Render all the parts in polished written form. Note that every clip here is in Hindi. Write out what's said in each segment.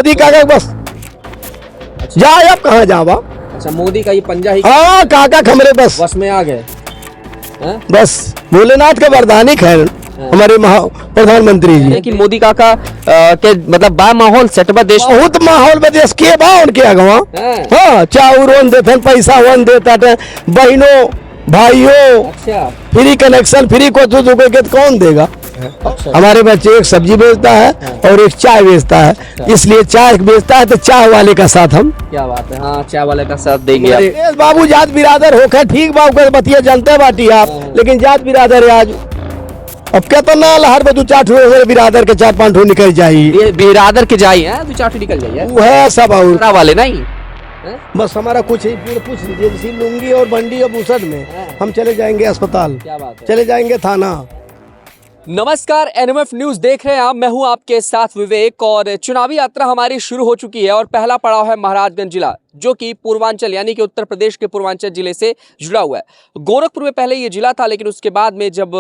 मोदी काका बस जाए, अब कहाँ जावा। अच्छा, मोदी का ये पंजा ही हाँ काका खमरे बस बस में आ गए हैं? बस भोलेनाथ का वरदान ही खैर हमारे प्रधानमंत्री जी। कि मोदी काका के मतलब बा माहौल सेटबा देश बहुत माहौल में देश के बा उनके अगवा। हाँ चाउर वन देते, पैसा वन देता, बहनों भाइयों अच्छा फ्री कनेक्शन, फ्री को के कौन देगा। अच्छा हमारे बच्चे एक सब्जी बेचता है और एक चाय बेचता है, इसलिए चाय बेचता है तो चाय वाले का साथ हम। क्या बात है, हाँ चाय वाले का साथ देंगे आप। देश बाबू जात बिरादर होकर ठीक बाबू का बतिया जानते बाटी आप, लेकिन जात बिरादर है आज। अब क्या तो ना लहर में दो चार बिरादर के 4-5 निकल जाये, ये बिरादर के जाई है, दो चार निकल जाइए वो है सब और वाले नहीं। बस हमारा कुछ ही पूछ लीजिए, जैसे लुंगी और बंडी और बुसट में हम चले जाएंगे अस्पताल, क्या बात है। चले जाएंगे थाना। नमस्कार, एनएमएफ न्यूज देख रहे हैं आप, मैं हूं आपके साथ विवेक। और चुनावी यात्रा हमारी शुरू हो चुकी है और पहला पड़ाव है महाराजगंज जिला, जो कि पूर्वांचल यानी कि उत्तर प्रदेश के पूर्वांचल जिले से जुड़ा हुआ है। गोरखपुर में पहले ये जिला था, लेकिन उसके बाद में जब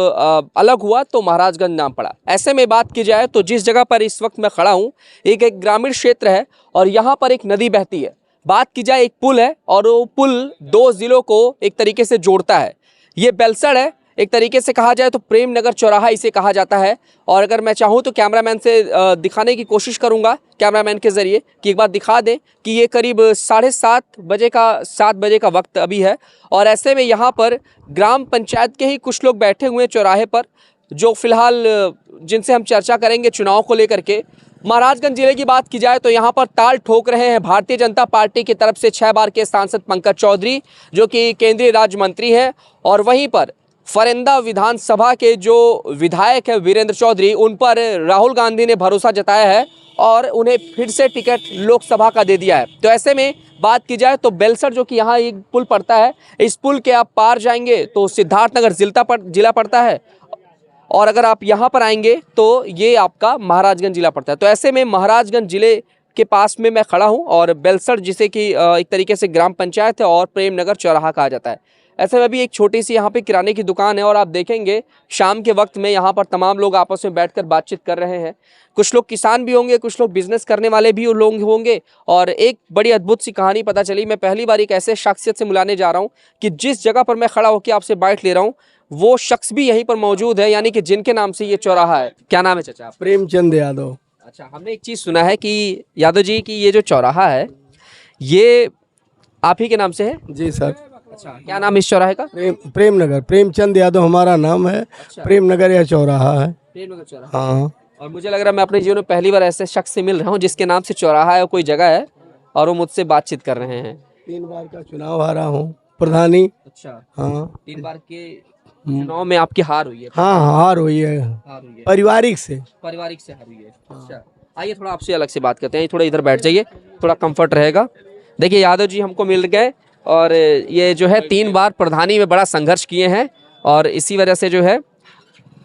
अलग हुआ तो महाराजगंज नाम पड़ा। ऐसे में बात की जाए तो जिस जगह पर इस वक्त मैं खड़ा हूँ एक ग्रामीण क्षेत्र है और यहाँ पर एक नदी बहती है। बात की जाए एक पुल है और वो पुल 2 जिलों को एक तरीके से जोड़ता है। ये बेलसड़ है, एक तरीके से कहा जाए तो प्रेम नगर चौराहा इसे कहा जाता है। और अगर मैं चाहूँ तो कैमरामैन से दिखाने की कोशिश करूँगा, कैमरामैन के ज़रिए, कि एक बार दिखा दें कि ये करीब 7:30 बजे का वक्त अभी है। और ऐसे में यहाँ पर ग्राम पंचायत के ही कुछ लोग बैठे हुए हैं चौराहे पर, जो फिलहाल जिनसे हम चर्चा करेंगे चुनाव को लेकर के। महाराजगंज जिले की बात की जाए तो यहाँ पर ताल ठोक रहे हैं भारतीय जनता पार्टी की तरफ से 6 बार के सांसद पंकज चौधरी, जो कि केंद्रीय राज्य मंत्री हैं। और वहीं पर फरेंदा विधानसभा के जो विधायक है वीरेंद्र चौधरी, उन पर राहुल गांधी ने भरोसा जताया है और उन्हें फिर से टिकट लोकसभा का दे दिया है। तो ऐसे में बात की जाए तो बेलसर, जो कि यहाँ एक पुल पड़ता है, इस पुल के आप पार जाएंगे तो सिद्धार्थनगर जिला पड़ता है, और अगर आप यहाँ पर आएंगे तो ये आपका महाराजगंज जिला पड़ता है। तो ऐसे में महाराजगंज जिले के पास में मैं खड़ा हूँ और बेलसर, जिसे कि एक तरीके से ग्राम पंचायत है और प्रेम नगर चौराहा कहा जाता है। ऐसे में भी एक छोटी सी यहाँ पे किराने की दुकान है और आप देखेंगे शाम के वक्त में यहाँ पर तमाम लोग आपस में बैठकर बातचीत कर रहे हैं। कुछ लोग किसान भी होंगे, कुछ लोग बिजनेस करने वाले भी लोग होंगे। और एक बड़ी अद्भुत सी कहानी पता चली, मैं पहली बार एक ऐसे शख्सियत से मिलाने जा रहा हूँ कि जिस जगह पर मैं खड़ा होकर आपसे बाइट ले रहा हूँ वो शख्स भी यहीं पर मौजूद है, यानी कि जिनके नाम से ये चौराहा है। क्या नाम है चाचा? प्रेमचंद यादव। अच्छा, हमने एक चीज़ सुना है कि यादव जी की ये जो चौराहा है ये आप ही के नाम से है? जी सर। अच्छा, क्या नाम है इस चौराहे का? प्रेम नगर, प्रेमचंद यादव हमारा नाम है। अच्छा। प्रेम नगर यह चौराहा है। प्रेम नगर चौराहा। हाँ। और मुझे लग रहा है मैं अपने जीवन में पहली बार ऐसे शख्स से मिल रहा हूँ जिसके नाम से चौराहा है, कोई जगह है, और वो मुझसे बातचीत कर रहे हैं। 3 बार का चुनाव हारा हूँ प्रधानी। अच्छा। हाँ 3 बार के चुनाव में आपकी हार हुई है? हाँ हार हुई है, हार हुई है, पारिवारिक से हार हुई है। अच्छा, आइए थोड़ा आपसे अलग से बात करते हैं, थोड़ा इधर बैठ जाइए, थोड़ा कंफर्ट रहेगा। देखिए यादव जी हमको मिल गए और ये जो है 3 बार प्रधानी में बड़ा संघर्ष किए हैं और इसी वजह से जो है,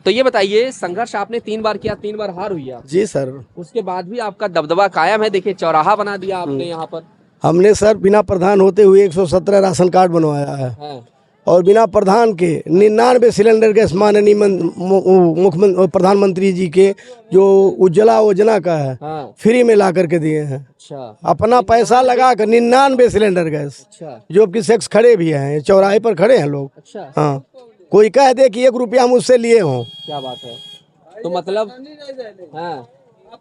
तो ये बताइए संघर्ष आपने 3 बार किया, 3 बार हार हुई है। जी सर। उसके बाद भी आपका दबदबा कायम है। देखिए चौराहा बना दिया आपने यहाँ पर। हमने सर बिना प्रधान होते हुए 117 राशन कार्ड बनवाया है। हाँ। और बिना प्रधान के 99 सिलेंडर गैस माननीय मुख्यमंत्री प्रधानमंत्री जी के जो उज्ज्वला योजना का है, हाँ। फ्री में ला करके दिए हैं। अच्छा। अपना पैसा लगा कर 99 सिलेंडर गैस। अच्छा। जो कि सेक्स खड़े भी हैं, चौराहे पर खड़े हैं लोग। अच्छा। हाँ, कोई कह दे कि 1 रुपया मुझसे लिए हों। क्या बात है, तो मतलब हाँ,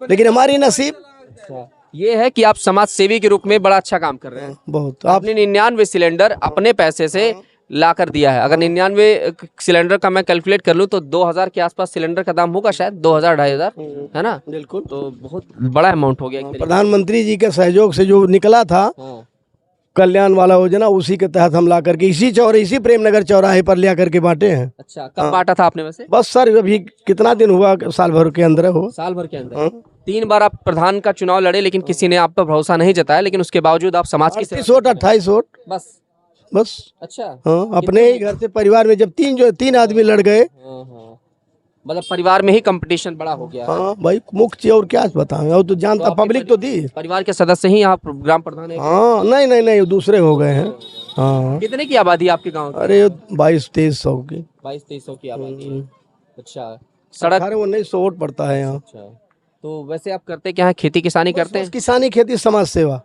लेकिन हमारी नसीब। अच्छा, ये है कि आप समाज सेवी के रूप में बड़ा अच्छा काम कर रहे हैं। बहुत। आपने 99 सिलेंडर अपने पैसे से ला कर दिया है। अगर 99 सिलेंडर का मैं कैलकुलेट कर लूँ तो 2000 के आसपास सिलेंडर का दाम होगा, शायद 2000-2500, है ना? बिल्कुल। तो बहुत बड़ा अमाउंट हो गया। प्रधानमंत्री जी के सहयोग से जो निकला था कल्याण वाला योजना, उसी के तहत हम ला करके इसी प्रेम नगर चौराहे पर ले करके बांटे हैं। अच्छा, कब बांटा था आपने वैसे? बस सर अभी कितना दिन हुआ, साल भर के अंदर हो। साल भर के अंदर 3 बार आप प्रधान का चुनाव लड़े, लेकिन किसी ने आप पर भरोसा नहीं जताया, लेकिन उसके बावजूद आप समाज की 28 वोट 28 वोट बस। अच्छा। हाँ, अपने ही घर से परिवार में जब 3 आदमी लड़ गए, मतलब परिवार में ही कंपटीशन बड़ा हो गया। हाँ भाई, मुख्य और क्या बताएं, और तो जानता पब्लिक तो दी। परिवार के सदस्य ही आप ग्राम प्रधान है? हाँ नहीं दूसरे हो गए हैं। हाँ। कितने की आबादी आपके गाँव? अरे 2200-2300 की। 2200-2300 की आबादी। अच्छा, सड़क 1800-1900 वोट पड़ता है यहाँ। अच्छा, तो वैसे आप करते क्या है, खेती किसानी करते हैं? किसानी खेती समाज सेवा।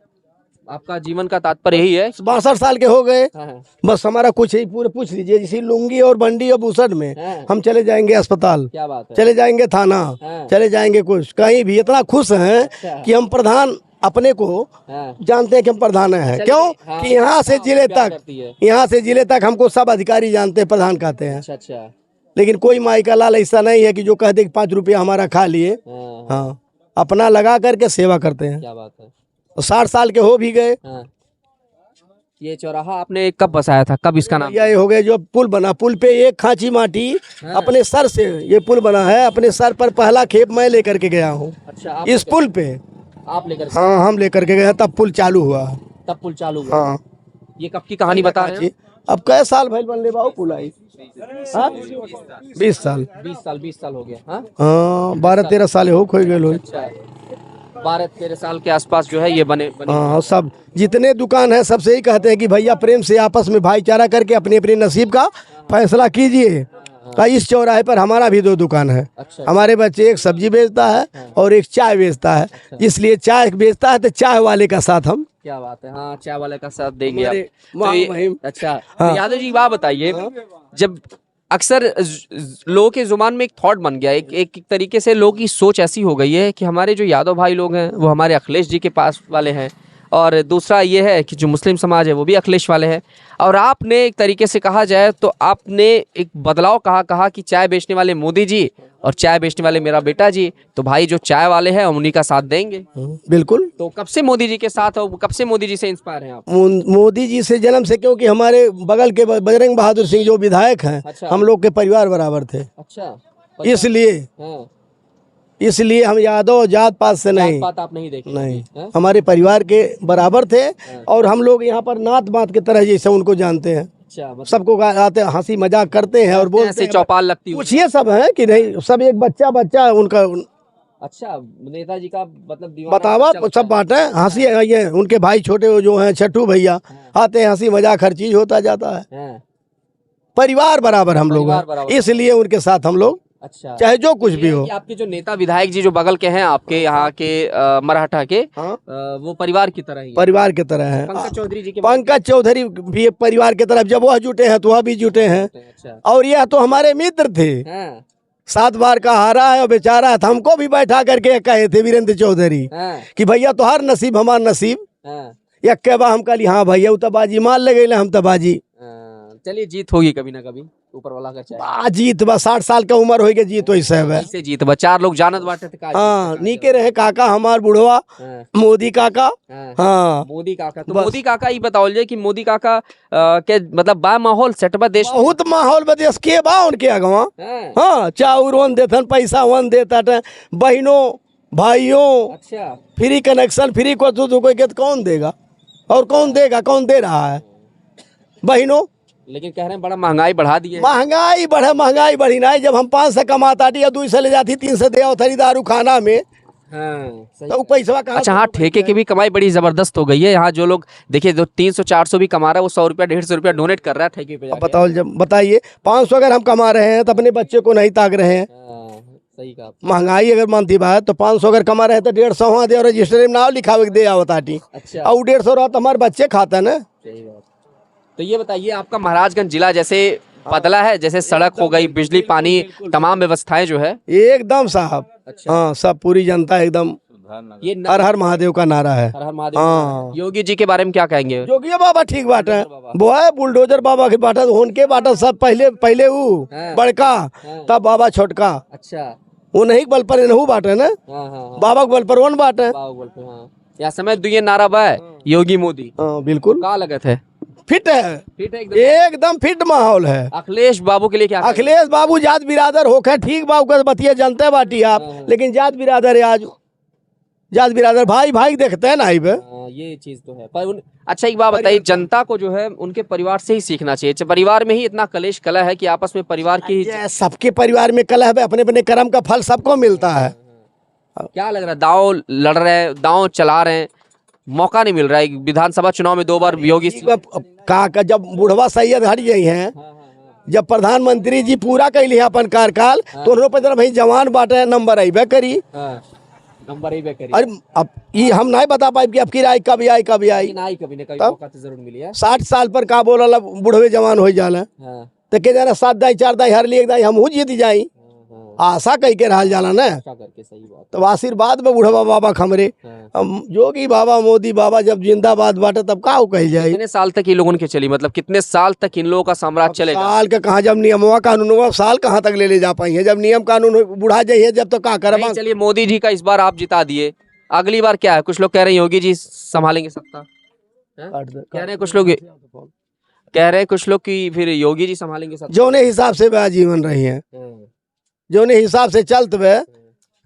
आपका जीवन का तात्पर्य यही है? 62 साल के हो गए, हाँ, बस हमारा कुछ ही पूरे पूछ लीजिए, जैसे लुंगी और बंडी और बुसट में हाँ। हम चले जाएंगे अस्पताल, क्या बात है। चले जाएंगे थाना, हाँ। चले जाएंगे कुछ कहीं भी, इतना खुश हैं अच्छा। कि हम प्रधान अपने को हाँ। जानते हैं कि हम प्रधान हैं। चलिए, क्यों हाँ, कि यहाँ से जिले प्यार तक, करती है। यहाँ से जिले तक हमको सब अधिकारी जानते हैं, प्रधान कहते हैं। अच्छा अच्छा। लेकिन कोई माई का लाल ऐसा नहीं है कि जो कह दे कि 5 रुपया हमारा खा लिए। हाँ, हाँ, अपना लगा करके सेवा करते हैं। क्या बात है। और 60 साल के हो भी गए। हाँ। ये चौराहा आपने कब बसाया था, कब इसका नाम? ये हो गए जो पुल बना, पुल पे एक खांची माटी हाँ। अपने सर से, ये पुल बना है अपने सर पर, पहला खेप मैं लेकर के गया हूँ अच्छा, आप इस पुल पे। आप लेकर? हाँ, हम लेकर के गए, तब पुल चालू हुआ। तब पुल चालू हुआ। हाँ, ये कब की कहानी बता रहे हैं? अब कै साल भैल बनले बाबू पुल आई? 20 साल। 20 साल हो गया। हाँ, हाँ, 12-13 साल हो खोई गए लोग। अच्छा, 12-13 साल के आसपास जो है ये बने। हाँ, सब जितने दुकान है सबसे यही कहते हैं कि भैया प्रेम से आपस में भाईचारा करके अपने अपने नसीब का फैसला कीजिए। इस चौराहे पर हमारा भी 2 दुकान है। अच्छा। हमारे बच्चे एक सब्जी बेचता है और एक चाय बेचता है, इसलिए चाय बेचता है तो चाय वाले का साथ हम। क्या बात है। हाँ, चाय वाले का साथ देंगे आप। हमारे तो ये- मुहिम। अच्छा, हाँ। तो यादव जी बात बताइए, जब अक्सर लोगों के जुबान में एक थॉट बन गया, एक तरीके से लोगों की सोच ऐसी हो गई है कि हमारे जो यादव भाई लोग हैं वो हमारे अखिलेश जी के पास वाले हैं, और दूसरा ये है कि जो मुस्लिम समाज है वो भी अखिलेश वाले हैं। और आपने एक तरीके से कहा जाए तो आपने एक बदलाव कहा कि चाय बेचने वाले मोदी जी और चाय बेचने वाले मेरा बेटा जी, तो भाई जो चाय वाले हैं हम उन्हीं का साथ देंगे। बिल्कुल। तो कब से मोदी जी के साथ हो, कब से मोदी जी से इंस्पायर हैं आप? मोदी जी से जन्म से, क्योंकि हमारे बगल के बजरंग बहादुर सिंह जो विधायक हैं, अच्छा। हम लोग के परिवार बराबर थे। अच्छा, इसलिए हम यादव जात पात से नहीं, बात आप नहीं देखे? नहीं, हाँ? हमारे परिवार के बराबर थे। और हम लोग यहाँ पर नात बात की तरह जैसे उनको जानते हैं। अच्छा, मतलब सबको आते हंसी मजाक करते हैं और बोलते ऐसे हैं। चौपाल लगती हुई। पूछिए सब है कि नहीं, सब एक बच्चा उनका अच्छा, नेताजी का मतलब दीवाना बतावा बच्चा लगता सब बात है। हंसी ये उनके भाई छोटे जो हैं छठू भैया, आते हैं, हंसी मजाक हर चीज होता जाता है। है। हाँ, परिवार बराबर हम लोग परिवार बराबर। हैं, इसलिए उनके साथ हम लोग अच्छा, चाहे जो कुछ भी ये है हो। कि आपके जो नेता विधायक जी जो बगल के हैं आपके यहाँ के मराठा के, हाँ, वो परिवार की तरह ही है। परिवार की तरह है। पंकज चौधरी जी के पंकज चौधरी भी एक परिवार की तरफ, जब वह जुटे हैं तो वह भी जुटे हैं। अच्छा, और यह तो हमारे मित्र थे, हाँ, 7 बार का हारा है और बेचारा है। हमको भी बैठा करके कहे थे वीरेंद्र चौधरी हाँ, कि भैया तो हर नसीब हमार नसीब। हाँ, एक के बा हम कहली हाँ भैया उ तबाजी मार लगे, हम तबाजी चलिए जीत होगी कभी ना कभी, ऊपर वाला का चाहे। जीत बा 60 साल का उम्र हो गई, जीत वही सब है। कैसे जीत बा, 4 लोग जानत बाटे थे का? हाँ, नीके रहे काका हमार बुढ़वा हाँ, मोदी काका। हाँ, हाँ, मोदी काका। तो बस। मोदी काका ये बताओ जाए कि मोदी काका के मतलब बा माहौल सेट बा देश में? बहुत माहौल बदेश के बा उनके अगवा। हाँ, हाँ, चाउर वन देथन, पैसा वन देता, बहनों भाइयों अच्छा, फ्री कनेक्शन, फ्री को तो कोई के कौन देगा, और कौन देगा, कौन दे रहा है बहनों। लेकिन कह रहे हैं बड़ा महंगाई बढ़ा दी है। महंगाई महंगाई बढ़ी ना। जब हम 5 से कमाता या 2 से ले जाती, 3 से दे थरी दारू खाना में, हाँ, सही। तो पैसा कहाँ? अच्छा, हाँ, ठेके की भी कमाई बड़ी जबरदस्त हो गई है यहाँ। जो लोग देखिए जो 300-400 भी कमा रहा है वो 100 रुपया 150 रुपया डोनेट कर रहा है ठेके पे जाके। बताओ, जब बताइए 500 अगर हम कमा रहे हैं तो अपने बच्चे को नहीं ताक रहे हैं। हाँ, सही कहा। महंगाई अगर मानती बात तो 500 अगर कमा रहे हैं तो 150 वहाँ दे और रजिस्टर में नाम लिखावे के दे आवताटी। अच्छा, और 150 रहा तो हमारे बच्चे खाता ना। सही बात। तो ये बताइए, आपका महाराजगंज जिला जैसे बदला है, जैसे सड़क हो गई, बिजली पानी, तमाम व्यवस्थाएं जो है? एकदम साहब। अच्छा, हाँ, सब पूरी जनता एकदम ये हर हर महादेव का नारा है। हर हर महादेव। हाँ। योगी जी के बारे में क्या कहेंगे? जोगिया बाबा ठीक बात है, वो है बुलडोजर बाबा की बात है, उनके बात है सब। पहले वो हाँ। बड़का, हाँ। तब बाबा छोटका, अच्छा, वो नहीं बल पर नहू बात है ना, हाँ, हाँ, बाबा के बल पर वन बात है। बाहुबल पे, हाँ। या समय दुए नारा बा है, योगी मोदी। हाँ, बिल्कुल का लगत है? फिट है, फिट है एकदम। एकदम फिट माहौल है। अखिलेश बाबू के लिए क्या कहेंगे? अखिलेश बाबू जात बिरादर होकर ठीक बाबू का बतिया जनते बाटी आप, हाँ। लेकिन जात बिरादर है आज, जात बिरादर भाई भाई देखते हैं ना आई पे। हाँ, ये चीज तो है। पर अच्छा, एक बात बताइए, जनता को जो है उनके परिवार से ही सीखना चाहिए। परिवार में ही इतना कलेश कला है कि आपस में परिवार की ये सबके परिवार में कलह है, अपने अपने कर्म का फल सबको मिलता है। क्या लग रहा है, दांव लड़ रहे हैं, दांव चला रहे हैं, मौका नहीं मिल रहा है? विधानसभा चुनाव में 2 बार योगी का जब बुढ़वा सैयद हट गई हैं, जब प्रधानमंत्री जी पूरा कैली है अपन कार्यकाल, तो उन्होंने पर भाई जवान बाटे नंबर अबे करी। नंबर ही पे करिए। अरे अब ये हम नहीं बता पाए कि अब की राय कभी आई कभी आई। लेकिन आई कभी ना कभी तब? मौका तो जरूर मिली है। 60 साल पर का बोला बुढ़वे जवान हो जाला हाँ, तो के जाना 7 दाई 4 दाई हर लिए दाई हम जीत जाई। हाँ, आशा कह के रह जाला ना। अच्छा करके सही बात। तो आशीर्वाद में बुढ़वा बाबा खमरे हाँ। हम जोगी बाबा मोदी बाबा जब जिंदाबाद बाटे तब का कही जाए। कितने साल तक ये लोगों की चली, मतलब कितने साल तक इन लोगों का साम्राज्य चलेगा? साल का कहाँ जब नियम हुआ कानून हुआ साल कहाँ तक ले जा पाई है जब नियम कानून बुढ़ा जाइए जब तो का कर। नहीं, चलिए मोदी जी का इस बार आप जिता दिए, अगली बार क्या है? कुछ लोग कह रहे हैं योगी जी संभालेंगे सत्ता, कह रहे हैं कुछ लोग, कह रहे हैं कुछ लोग कि फिर योगी जी संभालेंगे सत्ता। जौने हिसाब से वह जीवन रही है जौने हिसाब से चलत वे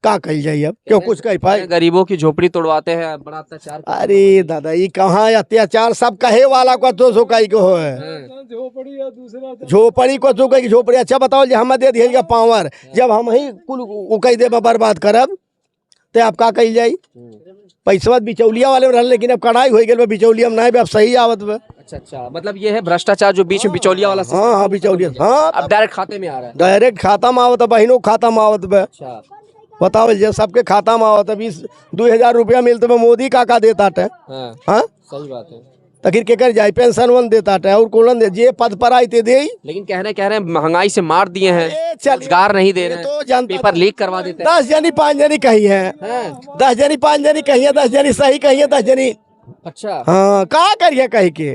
का कही जाइए अब क्यों कुछ कह पाए। गरीबों की झोपड़ी तोड़वाते हैं, बड़ा अत्याचार। अरे दादा ये कहाँ अत्याचार सब कहे वाला को तो सो कही को है झोपड़ी को तो कही झोपड़ी। अच्छा बताओ जी हम दे दिए पावर जब हम ही कुल कही दे बर्बाद करब तो आप का कही जाई। पैसा बिचौलिया वाले में रह लेकिन अब कड़ाई हो गई बिचौलिया में नहीं अब सही आवत बे। अच्छा अच्छा, मतलब ये है भ्रष्टाचार जो बीच में बिचौलिया वाला हाँ हाँ बिचौलिया हाँ अब डायरेक्ट खाते में आ रहा है। डायरेक्ट खाता में आवत बहनों खाता में आवत बे। अच्छा, बताओ जे सबके खाता में आवत 20,000 रुपया मिलते बे मोदी का देता टे। हाँ हाँ सही बात है। तखिर के कर जाए पेंशन वन देता टे और कोलन दे जे पद पर आई ते दे। लेकिन कह रहे हैं महंगाई से मार दिए हैं, चल रोजगार नहीं दे रहे तो हैं, जनता पेपर लीक करवा देते हैं। 10 जनी 5 जनी कही है हाँ, 10 जनी 5 जनी कही है 10 जनी सही कही है 10 जनी अच्छा हाँ का करिए कही के।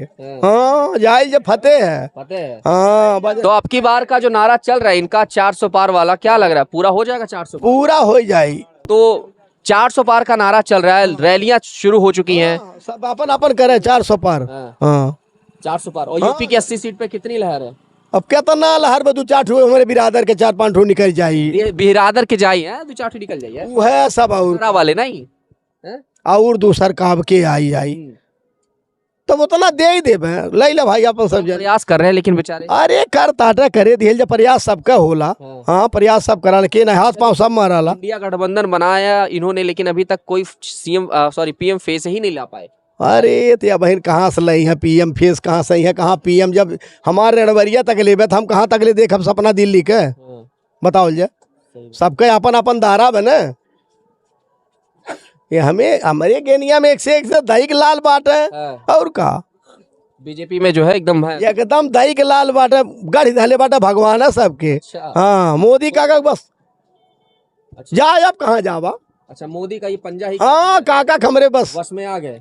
हाँ जाए जब फतेह है पता है। हाँ तो अब की बार का जो नारा चल रहा है इनका 400 पार वाला, क्या लग रहा है पूरा हो जाएगा 400 पार? पूरा हो जाए। तो 400 पार का नारा चल रहा है, रैलियां शुरू हो चुकी हैं। सब अपन अपन करे 400 पार। हाँ, हाँ 400 पार। और यूपी की 80 सीट पे कितनी लहर है? अब क्या तो ना लहर में 2-4 ठो हमारे बिरादर के 4-5 ठो निकल जाये ये बिरादर के जाई है, 2-4 निकल जाइए वो है सब और वाले नहीं हैं? और दूसर काब के आई तो उतना दे ही दे ले ले भाई अपन सब जन। प्रयास कर रहे हैं लेकिन बेचारे। अरे कर ताटा करे दिल जब प्रयास सबका होला। हाँ प्रयास सब करा के ना हाथ पांव सब माराला। इंडिया गठबंधन बनाया इन्होंने लेकिन अभी तक कोई सीएम सॉरी पीएम फेस ही नहीं ला पाए। अरे तो बहन कहाँ से लई है पीएम फेस कहाँ सही है कहाँ पीएम जब हमारे रणवरिया तक लेबे हम कहाँ तक ले देख सपना दिल्ली के बताओ जे सबके अपन अपन दारा बने। ये हमें हमारे गेनिया में एक से दही के लाल बाट है और का बीजेपी में जो है एकदम है एकदम दही के लाल बाट है गढ़ धले बाट भगवान है सबके। हाँ मोदी काका बस अच्छा। जा अब कहाँ जावा। अच्छा मोदी का ये पंजा ही हाँ काका खमरे बस बस में आ गए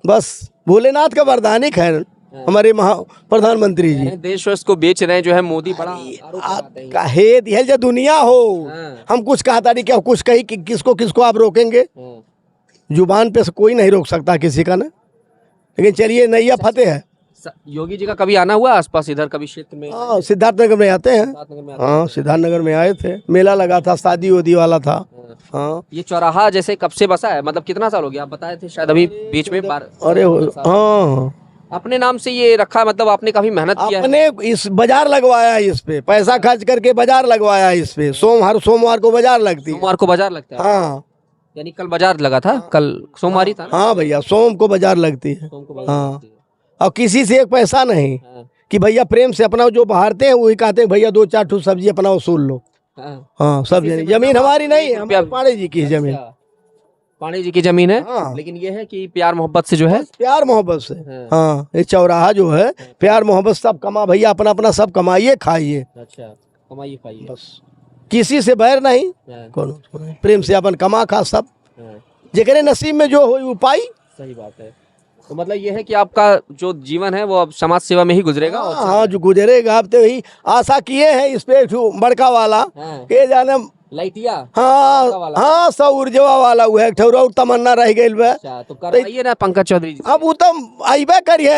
बस भोलेनाथ का वरदानी खैर हमारे महा प्रधानमंत्री जी देश को बेच रहे हैं जो है मोदी बड़ा आरोप कहे दिहल जो दुनिया हो। हम कुछ कहता नहीं क्या कुछ कही कि किसको किसको आप रोकेंगे जुबान पे से कोई नहीं रोक सकता किसी का ना। लेकिन चलिए नैया फतेह है। योगी जी का कभी आना हुआ आसपास इधर कभी क्षेत्र में? हाँ सिद्धार्थनगर में आते हैं। हाँ सिद्धार्थनगर में आए थे मेला लगा था शादी उदी वाला था। हाँ ये चौराहा जैसे कब से बसा है, मतलब कितना साल हो गया? आप बताए थे शायद अभी बीच में अरे हाँ अपने नाम से ये रखा, मतलब आपने काफी मेहनत किया अपने इस बाजार लगवाया इस पे पैसा खर्च करके बाजार लगवाया इस पे हर सोमवार को बाजार लगती है। सोमवार को बाजार लगता है? हाँ यानी कल बाजार लगा था, कल सोमवार ही था। हाँ भैया सोम को बाजार लगती है। हाँ और किसी से एक पैसा नहीं कि भैया प्रेम से अपना जो बहारते हैं वही कहते हैं भैया 2-4 ठो सब्जी अपना वसूल लो। हाँ सब जमीन हमारी नहीं है पाड़े जी की जमीन पांडे जी की जमीन है। हाँ। लेकिन ये है कि प्यार मोहब्बत से जो है प्यार मोहब्बत से। हाँ ये चौराहा जो है प्यार मोहब्बत सब कमा भैया अपना अपना सब कमाइए खाइए। अच्छा कमाइए खाइए बस किसी से बैर नहीं कौन प्रेम से अपन कमा खा सब जेकरे नसीब में जो हो वो पाई। सही बात है। तो मतलब ये है कि आपका जो जीवन है वो अब समाज सेवा में ही गुजरेगा। हाँ जो गुजरेगा अब तो यही आशा किए हैं इस पे बड़का वाला के जाने लाइटिया। हाँ हाँ सौ ऊर्जवा वाला वो है और तमन्ना रह गई। तो करवाइए ना पंकज चौधरी जी। अब वो तो आइबे करिए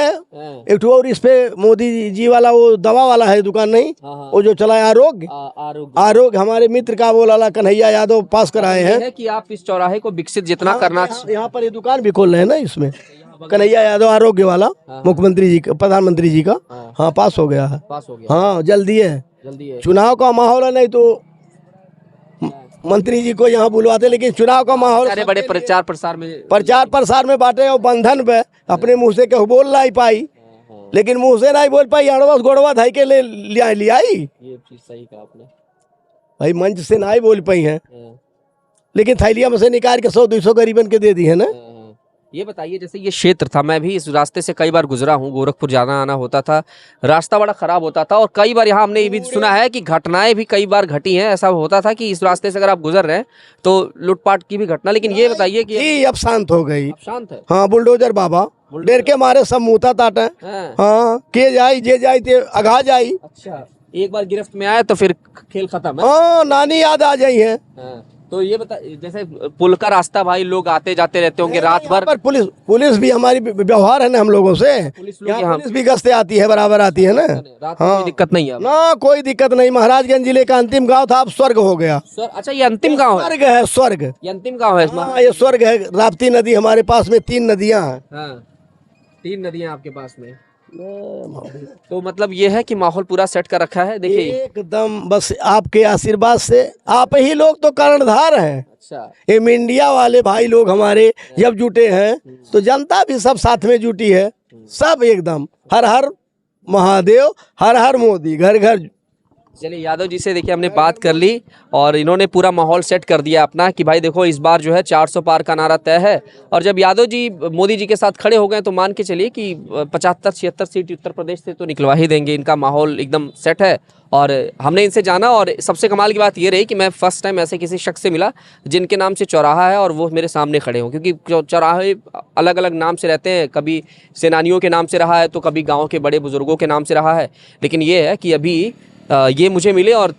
एक और इस पे मोदी जी वाला वो दवा वाला है दुकान नहीं वो जो चला आरोग्य हमारे मित्र का बोला कन्हैया यादव पास कराए हैं कि आप इस चौराहे को विकसित जितना करना। यहाँ पर ये दुकान भी खोल रहे हैं ना इसमें कन्हैया यादव आरोग्य वाला मुख्यमंत्री जी का प्रधानमंत्री जी का। हाँ पास हो गया है। हाँ जल्दी है चुनाव का माहौल है नहीं तो मंत्री जी को यहाँ बुलवाते लेकिन चुनाव का माहौल बड़े प्रचार प्रसार में बांटे और बंधन पे अपने मुंह से कहूँ बोल नहीं पाई लेकिन मुंह से नहीं बोल पाई अड़वा गोड़वा धाई के ले लियाई। ये चीज सही कहा आपने भाई मंच से नहीं बोल पाई है लेकिन थैलिया में से निकाल के 100-200 गरीबन के दे दी है ना। ये बताइए, जैसे ये क्षेत्र था, मैं भी इस रास्ते से कई बार गुजरा हूँ, गोरखपुर जाना आना होता था, रास्ता बड़ा खराब होता था और कई बार यहाँ हमने ये भी सुना है कि घटनाएं भी कई बार घटी हैं। ऐसा होता था कि इस रास्ते से अगर आप गुजर रहे हैं तो लूटपाट की भी घटना, लेकिन ये बताइए कि जी अब शांत हो गई। अब शांत है। हाँ बुलडोजर बाबा डेर के मारे सब मुँहता ताटे। हाँ के जाई जे जाई ते अघा जाई। अच्छा, एक बार गिरफ्त में आए तो फिर खेल खत्म है। हाँ नानी याद आ जाई है। तो ये बता, जैसे पुल का रास्ता भाई लोग आते जाते रहते होंगे रात भर, पर पुलिस भी हमारी व्यवहार है ना हम लोगों से। पुलिस भी गश्ते आती है, बराबर आती है ना। रात में कोई दिक्कत नहीं है ना, कोई दिक्कत नहीं। महाराजगंज जिले का अंतिम गांव था, अब स्वर्ग हो गया। अच्छा, ये अंतिम गांव है? स्वर्ग है, स्वर्ग। ये अंतिम गांव है इसमें? हाँ ये स्वर्ग है। राप्ती नदी हमारे पास में 3 नदियां हैं। 3 नदियां आपके पास में। तो मतलब ये है कि माहौल पूरा सेट कर रखा है। देखिए एकदम, बस आपके आशीर्वाद से। आप ही लोग तो कर्णधार हैं। अच्छा, ये मीडिया वाले भाई लोग हमारे जब जुटे हैं तो जनता भी सब साथ में जुटी है। सब एकदम हर हर महादेव, हर हर मोदी, घर घर। चलिए यादव जी से देखिए हमने बात कर ली और इन्होंने पूरा माहौल सेट कर दिया अपना कि भाई देखो इस बार जो है 400 पार का नारा तय है। और जब यादव जी मोदी जी के साथ खड़े हो गए तो मान के चलिए कि 75-76 सीट उत्तर प्रदेश से तो निकलवा ही देंगे। इनका माहौल एकदम सेट है और हमने इनसे जाना। और सबसे कमाल की बात ये रही कि मैं फर्स्ट टाइम ऐसे किसी शख्स से मिला जिनके नाम से चौराहा है और वो मेरे सामने खड़े हों, क्योंकि चौराहे अलग अलग नाम से रहते हैं। कभी सेनानियों के नाम से रहा है तो कभी गाँव के बड़े बुजुर्गों के नाम से रहा है। लेकिन ये है कि अभी ये मुझे मिले और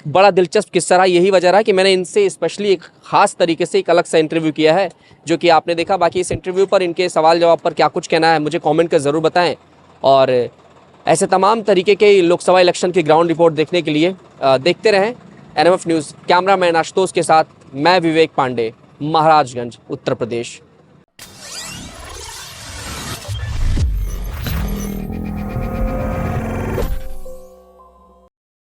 बड़ा दिलचस्प किस्सा रहा। यही वजह रहा कि मैंने इनसे स्पेशली एक ख़ास तरीके से एक अलग सा इंटरव्यू किया है, जो कि आपने देखा। बाकी इस इंटरव्यू पर, इनके सवाल जवाब पर क्या कुछ कहना है मुझे कमेंट कर ज़रूर बताएं। और ऐसे तमाम तरीके के लोकसभा इलेक्शन की ग्राउंड रिपोर्ट देखने के लिए देखते रहें NMF न्यूज़। कैमरामैन आशुतोष के साथ मैं विवेक पांडे, महाराजगंज, उत्तर प्रदेश।